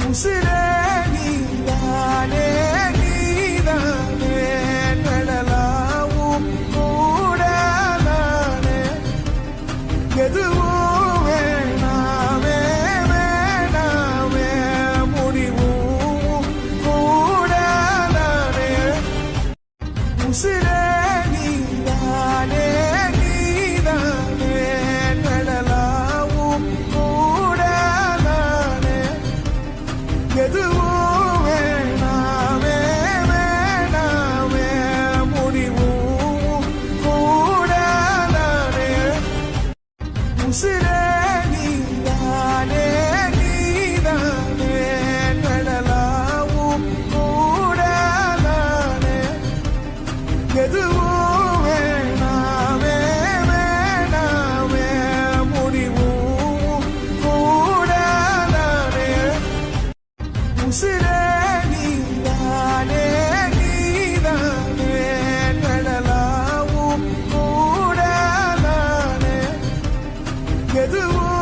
உசிரே நீதானே நீதானே நடலாவும் கூடலானே எதுவும் வேணாமே வேணாமே முடிவும் கூடலானே உசிரே நீதானே நீதானே நடலாவும் கூடலானே எதுவும் வேணாமே வேணாமே முடிவும் கூடலானே உசிரே நீதானே நீதானே நடலாவும் கூடலானே எதுவும் வேணாமே வேணாமே முடிவும் கூடலானே உசிரே நீதானே நீதானே நடலாவும் கூடலானே எதுவும்